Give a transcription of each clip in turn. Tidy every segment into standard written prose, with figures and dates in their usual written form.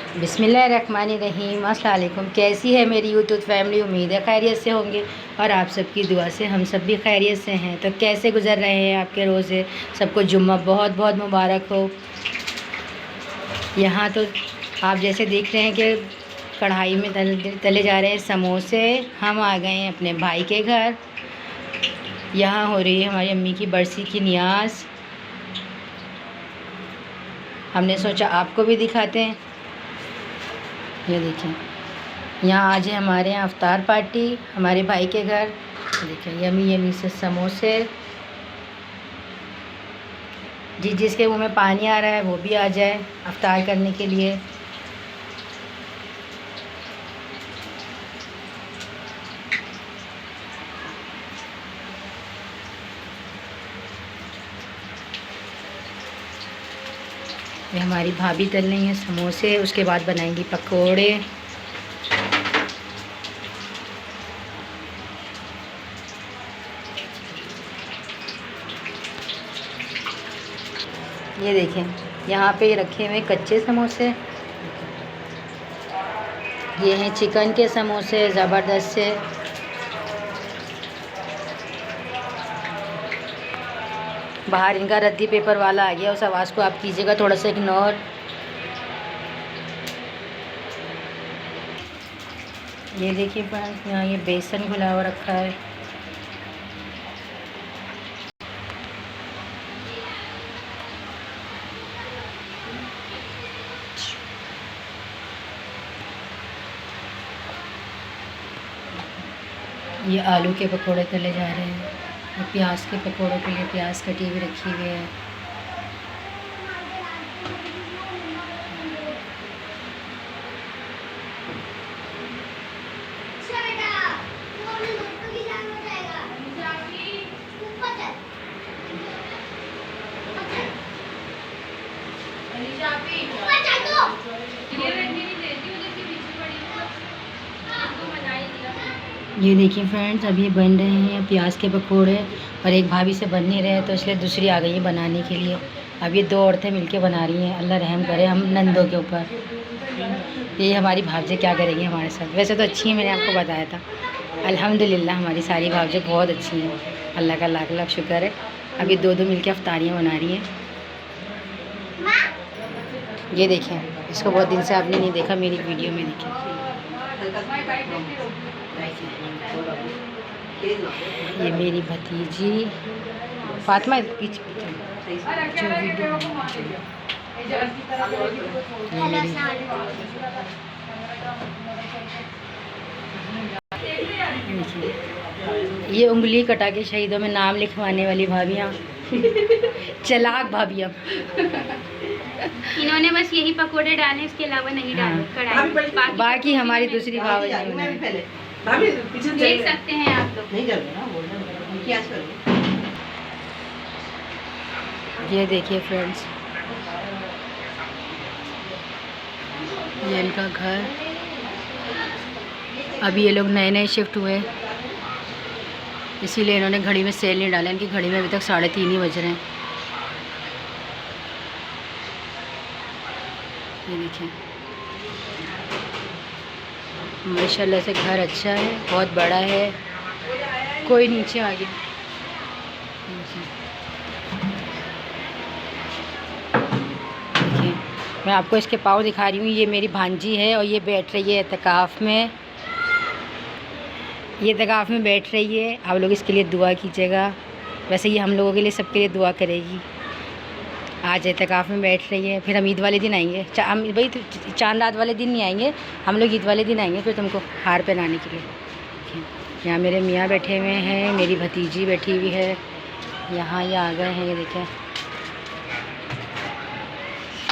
बिस्मिल्लाहिर्रहमानिर्रहीम। अस्सलाम वालेकुम। कैसी है मेरी यूट्यूब फैमिली? उम्मीद है खैरियत से होंगे और आप सबकी दुआ से हम सब भी खैरियत से हैं। तो कैसे गुजर रहे हैं आपके रोज़े? सबको जुम्मा बहुत बहुत मुबारक हो। यहाँ तो आप जैसे देख रहे हैं कि कढ़ाई में तले जा रहे हैं समोसे। हम आ गए हैं अपने भाई के घर। यहाँ हो रही है हमारी अम्मी की बरसी की नियाज़। हमने सोचा आपको भी दिखाते हैं। ये देखें, यहाँ आज है हमारे यहाँ अफ्तार पार्टी हमारे भाई के घर। देखें यमी यमी से समोसे। जिसके मुँह में पानी आ रहा है वो भी आ जाए अफ्तार करने के लिए। ये हमारी भाभी तल रही हैं समोसे, उसके बाद बनाएंगी पकोड़े। ये देखें, यहाँ पे रखे हुए कच्चे समोसे। ये हैं चिकन के समोसे ज़बरदस्त से। बाहर इनका रद्दी पेपर वाला आ गया, उस आवाज़ को आप कीजिएगा थोड़ा सा इग्नोर। ये देखिए फ्रेंड्स, यहाँ ये बेसन घुला हुआ रखा है। ये आलू के पकोड़े तले जा रहे हैं और प्याज के पकोड़ों के लिए प्याज कटी हुई रखी हुई है। ये देखिए फ्रेंड्स, अब ये बन रहे हैं प्याज के पकोड़े और एक भाभी से बन नहीं रहे तो इसलिए दूसरी आ गई है बनाने के लिए। अब ये दो औरतें मिलके बना रही हैं। अल्लाह रहम करे हम नंदों के ऊपर। ये हमारी भाभी क्या करेंगी हमारे साथ? वैसे तो अच्छी है, मैंने आपको बताया था। अल्हम्दुलिल्लाह हमारी सारी भाभी बहुत अच्छी हैं, अल्लाह का लाख लाख शुक्र है। अब ये दो दो मिल के अफ्तारियाँ बना रही हैं। ये देखें, इसको बहुत दिन से आपने नहीं देखा, मेरी वीडियो में देखें। ये मेरी भतीजी फातिमा पीछे ये उंगली कटा के शहीदों में नाम लिखवाने वाली भाभियाँ चालाक भाभियाँ। इन्होंने बस यही पकोड़े डाले, इसके अलावा नहीं डाले कढ़ाई। बाकी हमारी दूसरी भाभी देख सकते हैं आप लोग। ये देखिए फ्रेंड्स, ये इनका घर। अभी ये लोग नए नए शिफ्ट हुए, इसीलिए इन्होंने घड़ी में सेल नहीं डाला। इनकी घड़ी में अभी तक 3:30 ही बज रहे हैं। ये देखिए, माशाल्लाह से घर अच्छा है, बहुत बड़ा है। कोई नीचे आ गया। देखिए, मैं आपको इसके पाँव दिखा रही हूँ। ये मेरी भांजी है और ये बैठ रही है एतकाफ़ में। ये एतकाफ़ में बैठ रही है। आप लोग इसके लिए दुआ कीजिएगा। वैसे ये हम लोगों के लिए सबके लिए दुआ करेगी। आज एतकाफ़ में बैठ रही है। फिर हम ईद वाले दिन आएंगे। हम भाई चांद रात वाले दिन नहीं आएंगे, हम लोग ईद वाले दिन आएंगे फिर तुमको हार पहनाने के लिए। यहाँ मेरे मियाँ बैठे हुए हैं, मेरी भतीजी बैठी हुई है। यहाँ ये आ गए हैं। ये देखें,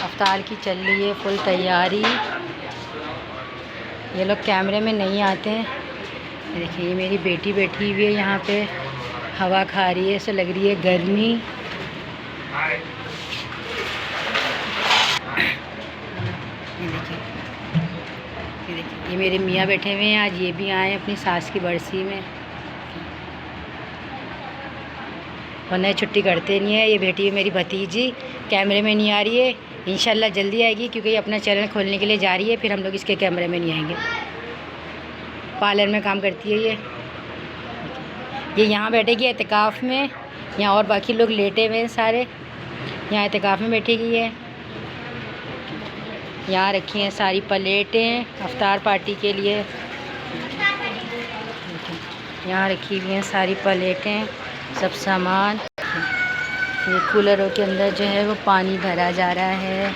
अफ्तार की चल रही है फुल तैयारी। ये लोग कैमरे में नहीं आते हैं। ये देखिए, ये मेरी बेटी बैठी हुई है यहाँ पे, हवा खा रही है। ऐसे लग रही है गर्मी। ये देखिए, ये मेरे मियाँ बैठे हुए हैं। आज ये भी आए अपनी सास की बरसी में, वरना छुट्टी करते नहीं है। ये बेटी है मेरी भतीजी, कैमरे में नहीं आ रही है। इंशाल्लाह जल्दी आएगी, क्योंकि ये अपना चैनल खोलने के लिए जा रही है, फिर हम लोग इसके कैमरे में नहीं आएंगे। पार्लर में काम करती है ये यहाँ बैठेगी एहतिकाफ़ में। यहाँ और बाकी लोग लेटे हुए हैं सारे, यहाँ एहतिकाफ़ में बैठेगी है। यहाँ रखी हैं सारी प्लेटें अफ्तार पार्टी के लिए। यहाँ रखी हुई हैं सारी प्लेटें, सब सामान। ये कूलरों के अंदर जो है वो पानी भरा जा रहा है।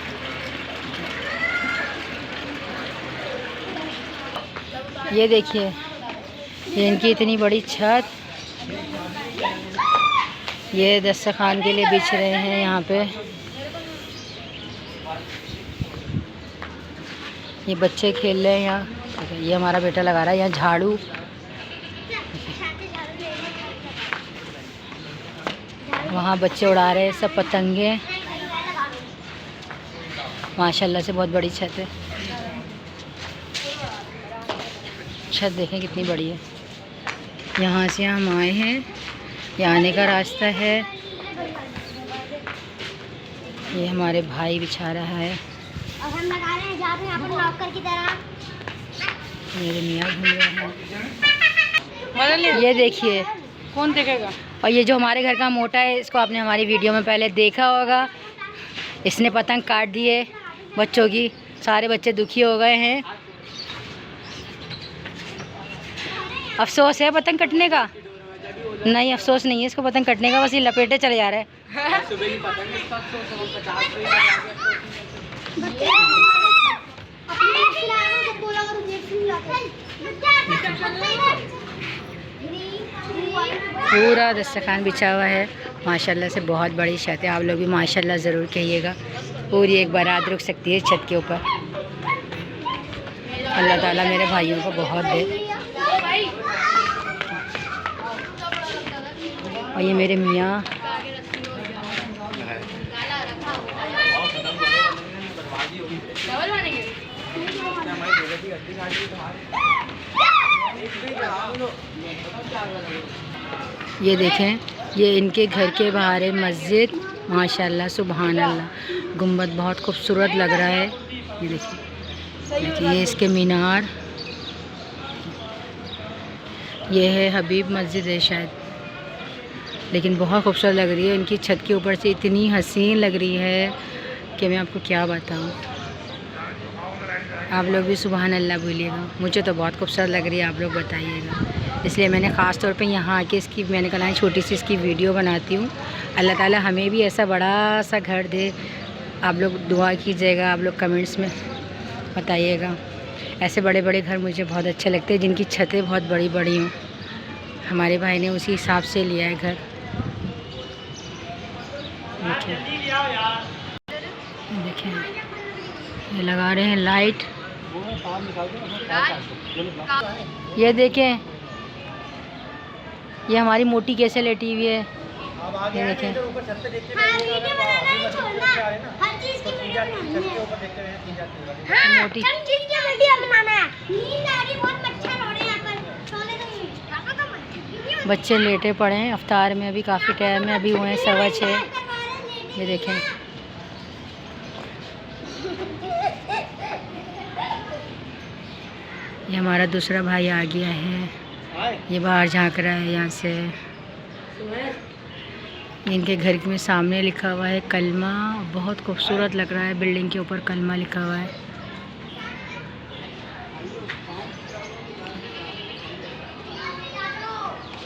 ये देखिए, ये इनकी इतनी बड़ी छत, ये दस्तरखान के लिए बिछ रहे हैं यहाँ पे। ये बच्चे खेल रहे हैं यहाँ। ये हमारा बेटा लगा रहा है यहाँ झाड़ू। वहाँ बच्चे उड़ा रहे हैं सब पतंगे। माशाल्लाह से बहुत बड़ी छत है। छत देखें कितनी बड़ी है। यहाँ से हम आए हैं, ये आने का रास्ता है। ये हमारे भाई बिछा रहा है और हम लगा रहे हैं जाते हैं अपन नौकर की तरह। मेरे मियाँ घूम रहे हैं। ये देखिए, कौन देखेगा? और ये जो हमारे घर का मोटा है, इसको आपने हमारी वीडियो में पहले देखा होगा। इसने पतंग काट दिए बच्चों की, सारे बच्चे दुखी हो गए हैं। अफसोस है पतंग कटने का? नहीं, अफसोस नहीं है इसको पतंग कटने का, बस ये लपेटे चले जा रहा है। पूरा दस्तरखान बिछा हुआ है। माशाल्लाह से बहुत बड़ी छत है। आप लोग भी माशाल्लाह ज़रूर कहिएगा। पूरी एक बारात रुक सकती है छत के ऊपर। अल्लाह ताला मेरे भाइयों को बहुत दे। और ये मेरे मियाँ, ये देखें, ये इनके घर के बाहर है मस्जिद। माशाल्लाह सुभान अल्लाह, गुंबद बहुत खूबसूरत लग रहा है। ये देखिए, ये इसके मीनार। ये है हबीब मस्जिद है शायद, लेकिन बहुत खूबसूरत लग रही है। इनकी छत के ऊपर से इतनी हसीन लग रही है कि मैं आपको क्या बताऊं। आप लोग भी सुभान अल्लाह बोलिएगा। मुझे तो बहुत खूबसूरत लग रही है, आप लोग बताइएगा। इसलिए मैंने ख़ास तौर पे यहाँ आके इसकी मैंने कहा छोटी सी इसकी वीडियो बनाती हूँ। अल्लाह ताला हमें भी ऐसा बड़ा सा घर दे। आप लोग दुआ कीजिएगा, आप लोग कमेंट्स में बताइएगा। ऐसे बड़े बड़े घर मुझे बहुत अच्छे लगते हैं, जिनकी छतें बहुत बड़ी बड़ी हों। हमारे भाई ने उसी हिसाब से लिया है घर। देखिए, ये लगा रहे हैं लाइट। ये देखें, ये हमारी मोटी कैसे लेटी हुई है। ये देखें, मोटी बच्चे लेटे पड़े हैं अफ्तार में। अभी काफ़ी टाइम में अभी हुए हैं 6:15। ये देखें, ये हमारा दूसरा भाई आ गया है। ये बाहर झांक रहा है यहाँ से। इनके घर में सामने लिखा हुआ है कलमा। बहुत खूबसूरत लग रहा है, बिल्डिंग के ऊपर कलमा लिखा हुआ है।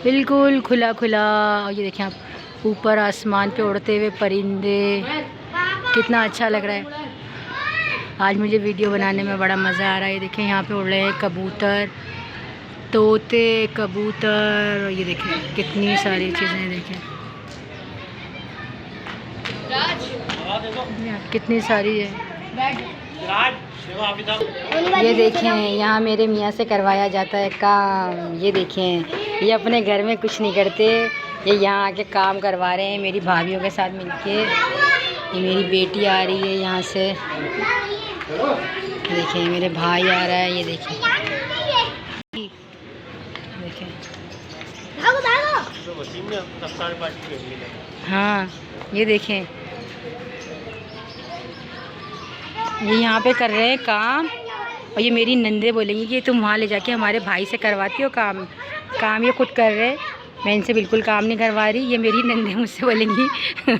बिल्कुल खुला खुला। और ये देखें आप, ऊपर आसमान पे उड़ते हुए परिंदे, कितना अच्छा लग रहा है। आज मुझे वीडियो बनाने में बड़ा मज़ा आ रहा है। ये देखें, यहाँ पे उड़ रहे हैं कबूतर, तोते, कबूतर। और ये देखें कितनी सारी चीज़ें, देखें कितनी सारी है। ये देखें, यहाँ मेरे मियाँ से करवाया जाता है काम। ये देखें, ये अपने घर में कुछ नहीं करते, ये यहाँ आके काम करवा रहे हैं मेरी भाभीयों के साथ मिलके। ये मेरी बेटी आ रही है यहाँ से। देखिए, मेरे भाई आ रहा है। ये देखें, देखें, हाँ ये देखें, ये यहाँ पे कर रहे हैं काम और ये मेरी नंदे बोलेंगी कि तुम वहाँ ले जाके हमारे भाई से करवाती हो काम। काम ये खुद कर रहे हैं, मैं इनसे बिल्कुल काम नहीं करवा रही। ये मेरी नंदे मुझसे बोलेंगी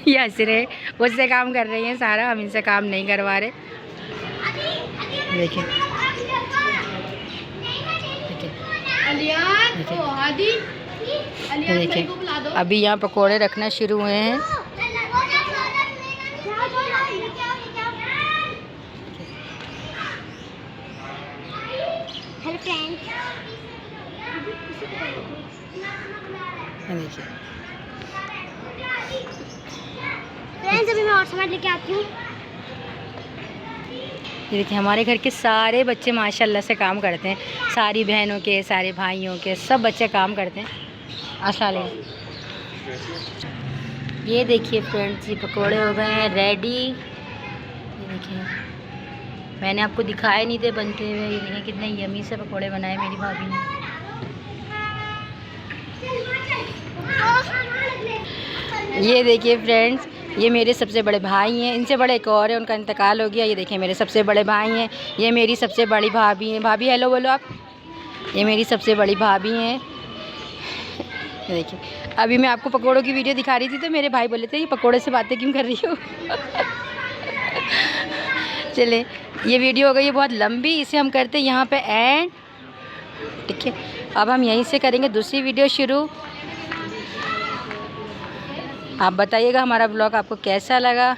ये हंस रहे, मुझसे काम कर रही हैं सारा, हम इनसे काम नहीं करवा रहे। देखिए देखिए अभी यहाँ पकोड़े रखना शुरू हुए हैं। हेलो फ्रेंड्स, देखिए अभी मैं और सामान लेके आती हूँ। ये देखिए हमारे घर के सारे बच्चे माशाल्लाह से काम करते हैं, सारी बहनों के, सारे भाइयों के, सब बच्चे काम करते हैं। अस्सलाम। ये देखिए फ्रेंड्स, ये पकोड़े हो गए हैं रेडी। ये देखिए मैंने आपको दिखाए नहीं थे बनते हुए। ये देखिए कितने यमी से पकोड़े बनाए मेरी भाभी ने। ये देखिए फ्रेंड्स, ये मेरे सबसे बड़े भाई हैं, इनसे बड़े एक और है, उनका इंतकाल हो गया। ये देखिए मेरे सबसे बड़े भाई हैं, ये मेरी सबसे बड़ी भाभी हैं। भाभी हेलो बोलो आप। ये मेरी सबसे बड़ी भाभी हैं। ये देखिए अभी मैं आपको पकोड़ों की वीडियो दिखा रही थी तो मेरे भाई बोले थे ये पकोड़े से बातें क्यों कर रही हो चले, ये वीडियो हो गई है बहुत लंबी, इसे हम करते हैं यहाँ पे एंड। ठीक है, अब हम यहीं से करेंगे दूसरी वीडियो शुरू। आप बताइएगा हमारा ब्लॉग आपको कैसा लगा।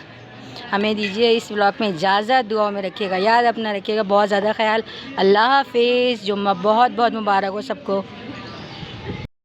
हमें दीजिए इस ब्लॉग में इजाज़त, दुआओं में रखिएगा याद, अपना रखिएगा बहुत ज़्यादा ख्याल। अल्लाह हाफिज़। जुम्मा बहुत बहुत मुबारक हो सबको।